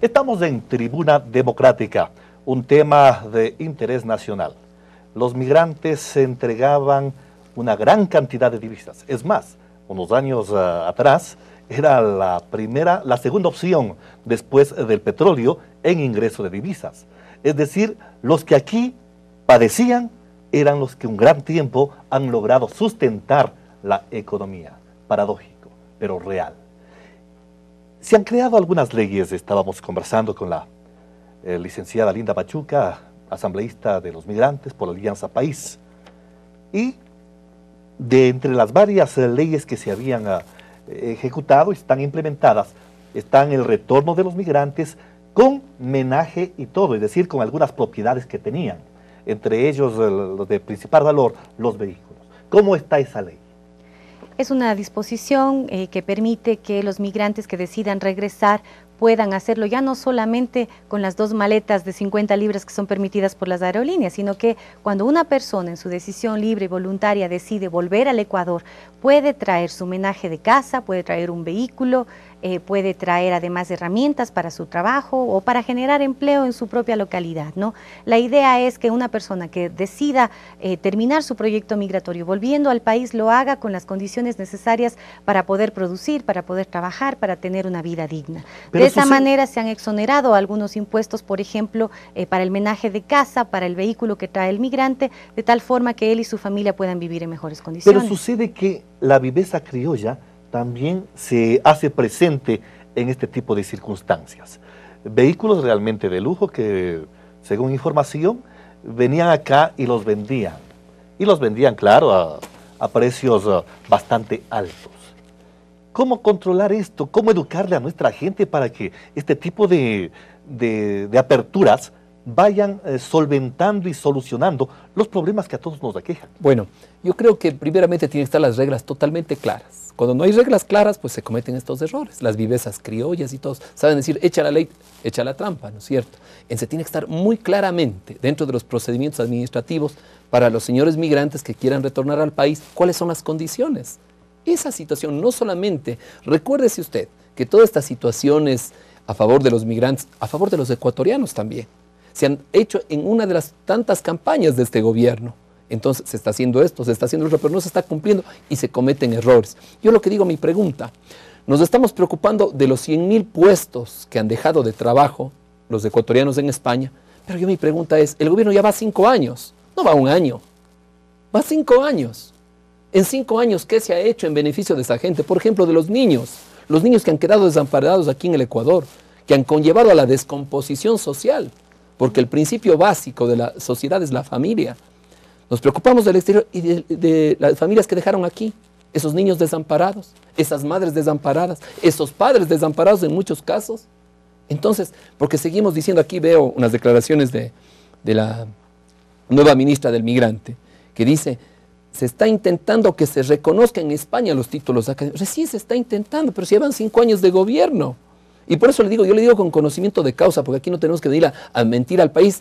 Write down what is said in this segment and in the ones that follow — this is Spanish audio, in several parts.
Estamos en Tribuna Democrática, un tema de interés nacional. Los migrantes se entregaban una gran cantidad de divisas. Es más, unos años atrás era la segunda opción después del petróleo en ingreso de divisas. Es decir, los que aquí padecían eran los que un gran tiempo han logrado sustentar la economía. Paradójico, pero real. Se han creado algunas leyes, estábamos conversando con la licenciada Linda Pachuca, asambleísta de los migrantes por la Alianza País, y de entre las varias leyes que se habían ejecutado, están implementadas, están el retorno de los migrantes con menaje y todo, es decir, con algunas propiedades que tenían, entre ellos los de principal valor, los vehículos. ¿Cómo está esa ley? Es una disposición que permite que los migrantes que decidan regresar puedan hacerlo ya no solamente con las 2 maletas de 50 libras que son permitidas por las aerolíneas, sino que cuando una persona en su decisión libre y voluntaria decide volver al Ecuador, puede traer su menaje de casa, puede traer un vehículo, puede traer además herramientas para su trabajo o para generar empleo en su propia localidad, ¿no? La idea es que una persona que decida terminar su proyecto migratorio volviendo al país lo haga con las condiciones necesarias para poder producir, para poder trabajar, para tener una vida digna. De esa manera se han exonerado algunos impuestos, por ejemplo, para el menaje de casa, para el vehículo que trae el migrante, de tal forma que él y su familia puedan vivir en mejores condiciones. Pero sucede que la viveza criolla también se hace presente en este tipo de circunstancias. Vehículos realmente de lujo que, según información, venían acá y los vendían. Y los vendían, claro, a precios bastante altos. ¿Cómo controlar esto? ¿Cómo educarle a nuestra gente para que este tipo de aperturas vayan solventando y solucionando los problemas que a todos nos aquejan? Bueno, yo creo que primeramente tienen que estar las reglas totalmente claras. Cuando no hay reglas claras, pues se cometen estos errores. Las vivezas criollas y todos saben decir, echa la ley, echa la trampa, ¿no es cierto? Se tiene que estar muy claramente dentro de los procedimientos administrativos para los señores migrantes que quieran retornar al país, cuáles son las condiciones. Esa situación no solamente, recuérdese usted que todas estas situaciones a favor de los migrantes, a favor de los ecuatorianos también, se han hecho en una de las tantas campañas de este gobierno. Entonces se está haciendo esto, se está haciendo otro, pero no se está cumpliendo y se cometen errores. Yo lo que digo, mi pregunta, nos estamos preocupando de los 100.000 puestos que han dejado de trabajo los ecuatorianos en España, pero mi pregunta es, el gobierno ya va 5 años, no va 1 año, va 5 años. En 5 años, ¿qué se ha hecho en beneficio de esa gente? Por ejemplo, de los niños que han quedado desamparados aquí en el Ecuador, que han conllevado a la descomposición social, porque el principio básico de la sociedad es la familia. Nos preocupamos del exterior y de las familias que dejaron aquí, esos niños desamparados, esas madres desamparadas, esos padres desamparados en muchos casos. Entonces, porque seguimos diciendo, aquí veo unas declaraciones de la nueva ministra del Migrante, que dice, se está intentando que se reconozcan en España los títulos académicos. Recién se está intentando, pero si llevan 5 años de gobierno. Y por eso yo le digo con conocimiento de causa, porque aquí no tenemos que venir a mentir al país.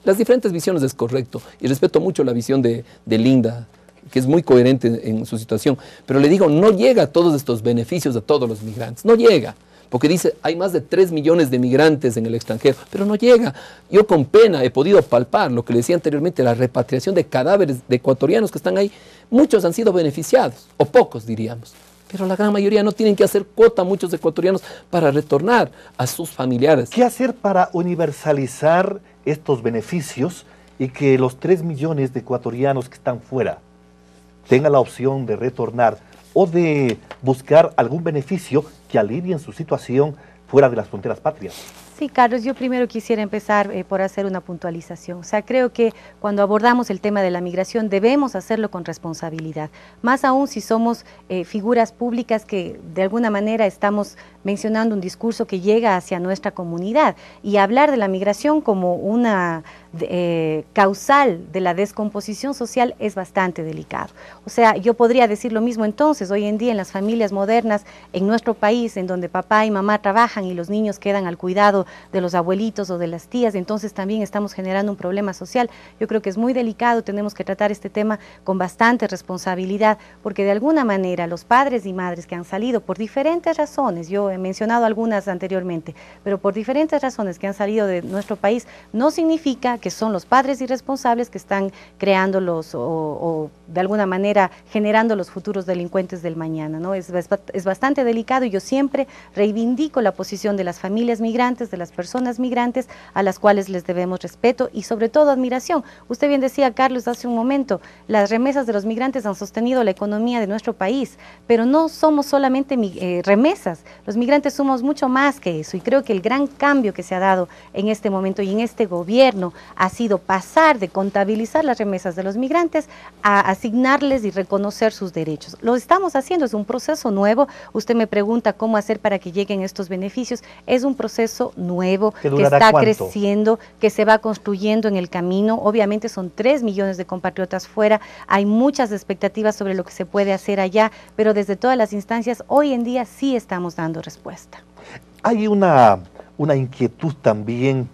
Las diferentes visiones es correcto, y respeto mucho la visión de Linda, que es muy coherente en su situación, pero le digo, no llega a todos estos beneficios a todos los migrantes, no llega, porque dice, hay más de 3 millones de migrantes en el extranjero, pero no llega. Yo con pena he podido palpar lo que le decía anteriormente, la repatriación de cadáveres de ecuatorianos que están ahí, muchos han sido beneficiados, o pocos diríamos, pero la gran mayoría no tienen que hacer cuota, muchos ecuatorianos, para retornar a sus familiares. ¿Qué hacer para universalizar estos beneficios y que los 3 millones de ecuatorianos que están fuera tengan la opción de retornar o de buscar algún beneficio que alivien su situación fuera de las fronteras patrias? Sí, Carlos, yo primero quisiera empezar por hacer una puntualización. O sea, creo que cuando abordamos el tema de la migración debemos hacerlo con responsabilidad, más aún si somos figuras públicas que de alguna manera estamos mencionando un discurso que llega hacia nuestra comunidad, y hablar de la migración como una causal de la descomposición social es bastante delicado. O sea, yo podría decir lo mismo entonces, hoy en día en las familias modernas en nuestro país, en donde papá y mamá trabajan y los niños quedan al cuidado caso de los abuelitos o de las tías, entonces también estamos generando un problema social. Yo creo que es muy delicado, tenemos que tratar este tema con bastante responsabilidad, porque de alguna manera los padres y madres que han salido por diferentes razones, yo he mencionado algunas anteriormente, pero por diferentes razones que han salido de nuestro país, no significa que son los padres irresponsables que están creando o de alguna manera generando los futuros delincuentes del mañana, ¿no? Es bastante delicado y yo siempre reivindico la posición de las familias migrantes, de las personas migrantes, a las cuales les debemos respeto y sobre todo admiración. Usted bien decía, Carlos, hace un momento, las remesas de los migrantes han sostenido la economía de nuestro país, pero no somos solamente remesas, los migrantes somos mucho más que eso, y creo que el gran cambio que se ha dado en este momento y en este gobierno ha sido pasar de contabilizar las remesas de los migrantes a asignarles y reconocer sus derechos. Lo estamos haciendo, es un proceso nuevo. Usted me pregunta cómo hacer para que lleguen estos beneficios. Es un proceso nuevo que está creciendo, que se va construyendo en el camino. Obviamente son 3 millones de compatriotas fuera, hay muchas expectativas sobre lo que se puede hacer allá, pero desde todas las instancias hoy en día sí estamos dando respuesta. Hay una inquietud también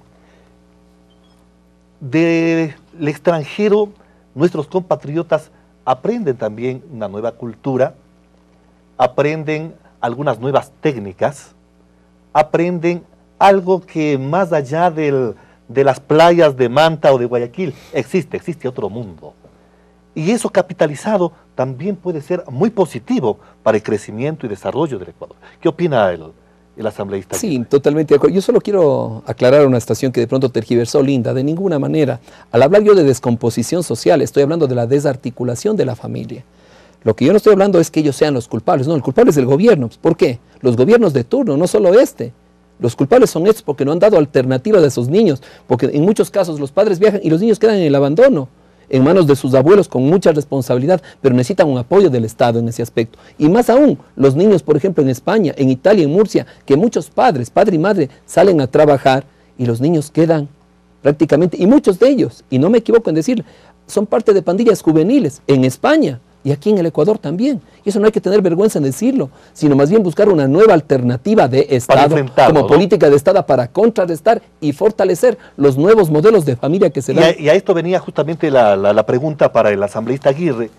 del extranjero. Nuestros compatriotas aprenden también una nueva cultura, aprenden algunas nuevas técnicas, aprenden algo que más allá de las playas de Manta o de Guayaquil existe otro mundo. Y eso capitalizado también puede ser muy positivo para el crecimiento y desarrollo del Ecuador. ¿Qué opina el asambleísta? Sí, totalmente de acuerdo. Yo solo quiero aclarar una estación que de pronto tergiversó Linda. De ninguna manera. Al hablar yo de descomposición social, estoy hablando de la desarticulación de la familia. Lo que yo no estoy hablando es que ellos sean los culpables. No, el culpable es el gobierno. ¿Por qué? Los gobiernos de turno, no solo este. Los culpables son estos porque no han dado alternativa de esos niños. Porque en muchos casos los padres viajan y los niños quedan en el abandono, en manos de sus abuelos con mucha responsabilidad, pero necesitan un apoyo del Estado en ese aspecto. Y más aún, los niños, por ejemplo, en España, en Italia, en Murcia, que muchos padres, padre y madre, salen a trabajar y los niños quedan prácticamente, y muchos de ellos, y no me equivoco en decir, son parte de pandillas juveniles en España y aquí en el Ecuador también. Y eso no hay que tener vergüenza en decirlo, sino más bien buscar una nueva alternativa de Estado, como política de Estado para contrarrestar y fortalecer los nuevos modelos de familia que se dan. Y a esto venía justamente la pregunta para el asambleísta Aguirre.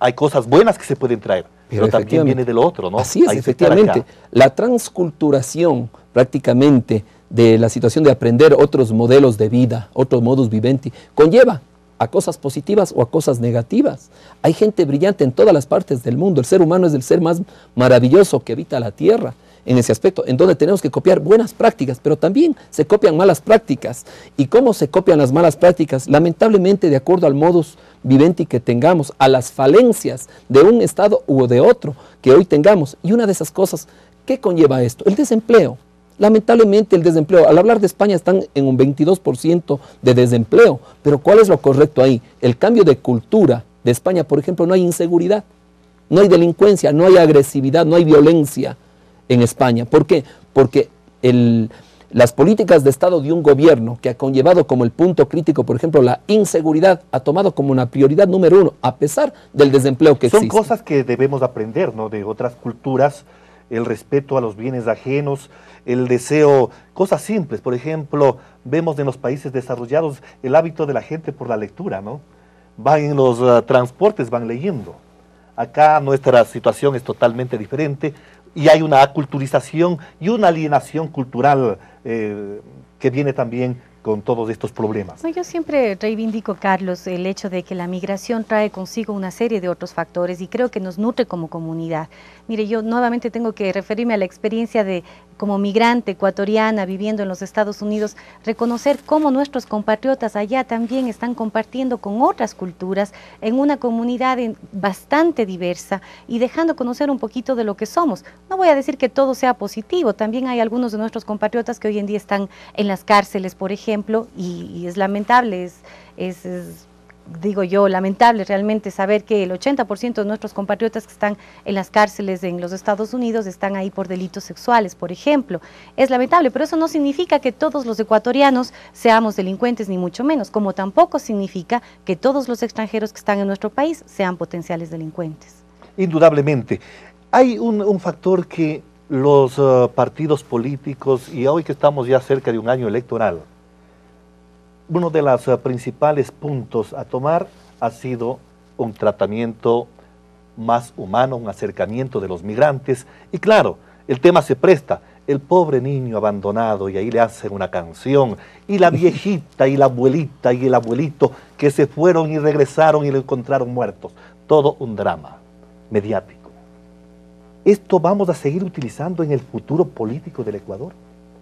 Hay cosas buenas que se pueden traer, pero también viene de lo otro, ¿no? Así es, efectivamente. La transculturación prácticamente de la situación de aprender otros modelos de vida, otros modus vivendi, conlleva a cosas positivas o a cosas negativas. Hay gente brillante en todas las partes del mundo. El ser humano es el ser más maravilloso que habita la tierra en ese aspecto, en donde tenemos que copiar buenas prácticas, pero también se copian malas prácticas. ¿Y cómo se copian las malas prácticas? Lamentablemente, de acuerdo al modus vivendi que tengamos, a las falencias de un Estado u de otro que hoy tengamos. Y una de esas cosas, ¿qué conlleva esto? El desempleo. Lamentablemente el desempleo, al hablar de España están en un 22% de desempleo, pero ¿cuál es lo correcto ahí? El cambio de cultura de España, por ejemplo, no hay inseguridad, no hay delincuencia, no hay agresividad, no hay violencia en España. ¿Por qué? Porque las políticas de Estado de un gobierno que ha conllevado como el punto crítico, por ejemplo, la inseguridad, ha tomado como una prioridad número 1, a pesar del desempleo que existe. Son cosas que debemos aprender, ¿no?, de otras culturas. El respeto a los bienes ajenos, el deseo, cosas simples. Por ejemplo, vemos en los países desarrollados el hábito de la gente por la lectura, ¿no? Van en los transportes, van leyendo. Acá nuestra situación es totalmente diferente y hay una aculturización y una alienación cultural que viene también con todos estos problemas. No, yo siempre reivindico, Carlos, el hecho de que la migración trae consigo una serie de otros factores y creo que nos nutre como comunidad. Mire, yo nuevamente tengo que referirme a la experiencia de como migrante ecuatoriana viviendo en los Estados Unidos, reconocer cómo nuestros compatriotas allá también están compartiendo con otras culturas en una comunidad bastante diversa y dejando conocer un poquito de lo que somos. No voy a decir que todo sea positivo, también hay algunos de nuestros compatriotas que hoy en día están en las cárceles, por ejemplo, y es lamentable, digo yo, lamentable realmente saber que el 80% de nuestros compatriotas que están en las cárceles en los Estados Unidos están ahí por delitos sexuales, por ejemplo. Es lamentable, pero eso no significa que todos los ecuatorianos seamos delincuentes, ni mucho menos, como tampoco significa que todos los extranjeros que están en nuestro país sean potenciales delincuentes. Indudablemente. Hay un factor que los partidos políticos, y hoy que estamos ya cerca de un año electoral, uno de los principales puntos a tomar ha sido un tratamiento más humano, un acercamiento de los migrantes, y claro, el tema se presta, el pobre niño abandonado, y ahí le hacen una canción, y la viejita, y la abuelita, y el abuelito, que se fueron y regresaron y lo encontraron muertos, todo un drama mediático. ¿Esto vamos a seguir utilizando en el futuro político del Ecuador?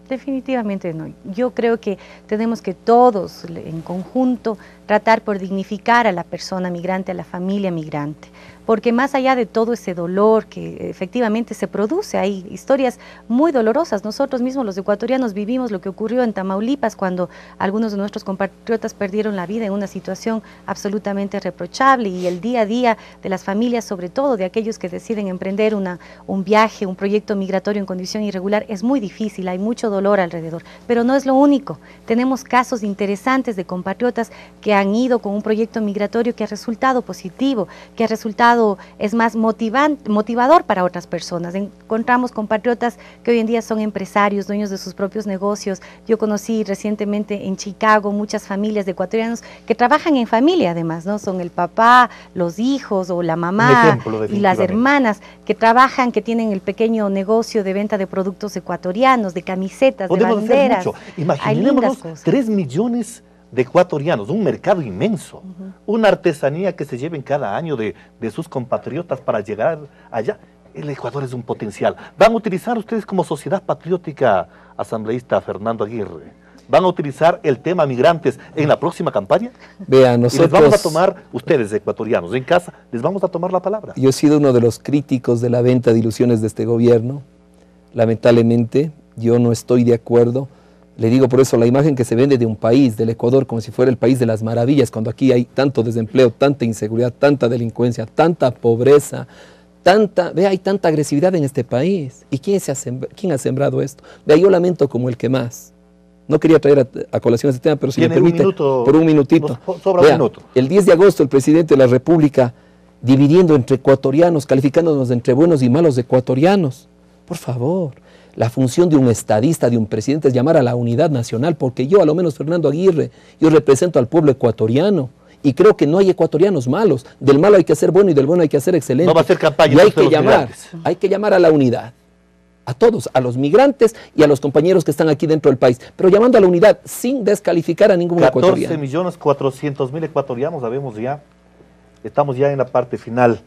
Definitivamente no. Yo creo que tenemos que todos en conjunto tratar por dignificar a la persona migrante, a la familia migrante, porque más allá de todo ese dolor que efectivamente se produce, hay historias muy dolorosas. Nosotros mismos los ecuatorianos vivimos lo que ocurrió en Tamaulipas cuando algunos de nuestros compatriotas perdieron la vida en una situación absolutamente reprochable, y el día a día de las familias, sobre todo de aquellos que deciden emprender un viaje, un proyecto migratorio en condición irregular, es muy difícil, hay mucho dolor alrededor, pero no es lo único. Tenemos casos interesantes de compatriotas que han ido con un proyecto migratorio que ha resultado positivo, que ha resultado, es más, motivador para otras personas. Encontramos compatriotas que hoy en día son empresarios, dueños de sus propios negocios. Yo conocí recientemente en Chicago muchas familias de ecuatorianos que trabajan en familia además, ¿no? Son el papá, los hijos o la mamá y las hermanas que trabajan, que tienen el pequeño negocio de venta de productos ecuatorianos, de camisetas, podemos de banderas. Hacer mucho. Imaginémonos 3 millones de ecuatorianos, un mercado inmenso, una artesanía que se lleven cada año de sus compatriotas para llegar allá. El Ecuador es un potencial. ¿Van a utilizar ustedes como Sociedad Patriótica, asambleísta Fernando Aguirre, van a utilizar el tema migrantes en la próxima campaña? Vean, nosotros... Y les vamos a tomar, ustedes ecuatorianos, en casa, les vamos a tomar la palabra. Yo he sido uno de los críticos de la venta de ilusiones de este gobierno. Lamentablemente, yo no estoy de acuerdo. Le digo por eso, la imagen que se vende de un país, del Ecuador, como si fuera el país de las maravillas, cuando aquí hay tanto desempleo, tanta inseguridad, tanta delincuencia, tanta pobreza, hay tanta agresividad en este país. ¿Y quién ha sembrado esto? Vea, yo lamento como el que más. No quería traer a colación este tema, pero si me permite, por un minutito. Vea, un minuto. El 10 de agosto el presidente de la República dividiendo entre ecuatorianos, calificándonos entre buenos y malos ecuatorianos. Por favor, la función de un estadista, de un presidente, es llamar a la unidad nacional, porque yo, a lo menos Fernando Aguirre, yo represento al pueblo ecuatoriano, y creo que no hay ecuatorianos malos. Del malo hay que hacer bueno y del bueno hay que hacer excelente. No va a ser campaña. Y hay que llamar a la unidad. A todos, a los migrantes y a los compañeros que están aquí dentro del país, pero llamando a la unidad sin descalificar a ningún ecuatoriano. 14.400.000 ecuatorianos, sabemos ya, estamos ya en la parte final,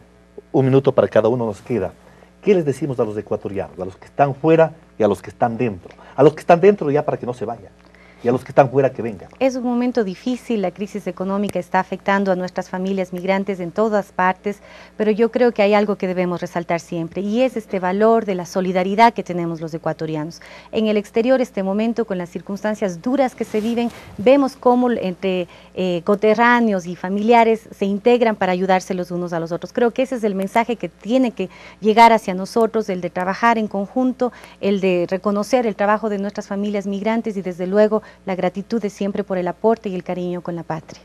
un minuto para cada uno nos queda. ¿Qué les decimos a los ecuatorianos, a los que están fuera y a los que están dentro? A los que están dentro ya para que no se vayan, y a los que están fuera que vengan. Es un momento difícil, la crisis económica está afectando a nuestras familias migrantes en todas partes, pero yo creo que hay algo que debemos resaltar siempre, y es este valor de la solidaridad que tenemos los ecuatorianos. En el exterior, este momento, con las circunstancias duras que se viven, vemos cómo entre coterráneos y familiares se integran para ayudarse los unos a los otros. Creo que ese es el mensaje que tiene que llegar hacia nosotros, el de trabajar en conjunto, el de reconocer el trabajo de nuestras familias migrantes y desde luego la gratitud de siempre por el aporte y el cariño con la patria.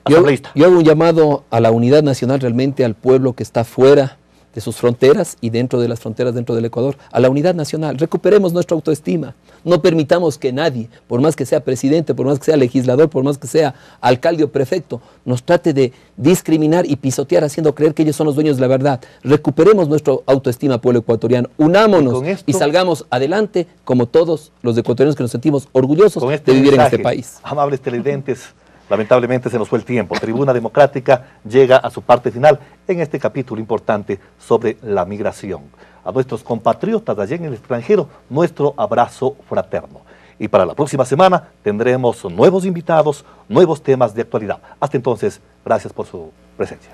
Yo hago un llamado a la unidad nacional, realmente al pueblo que está fuera de sus fronteras y dentro de las fronteras dentro del Ecuador, a la unidad nacional. Recuperemos nuestra autoestima, no permitamos que nadie, por más que sea presidente, por más que sea legislador, por más que sea alcalde o prefecto, nos trate de discriminar y pisotear haciendo creer que ellos son los dueños de la verdad. Recuperemos nuestra autoestima, pueblo ecuatoriano, unámonos y salgamos adelante como todos los ecuatorianos que nos sentimos orgullosos de vivir en este país. Amables televidentes, lamentablemente se nos fue el tiempo. Tribuna Democrática llega a su parte final en este capítulo importante sobre la migración. A nuestros compatriotas allá en el extranjero, nuestro abrazo fraterno. Y para la próxima semana tendremos nuevos invitados, nuevos temas de actualidad. Hasta entonces, gracias por su presencia.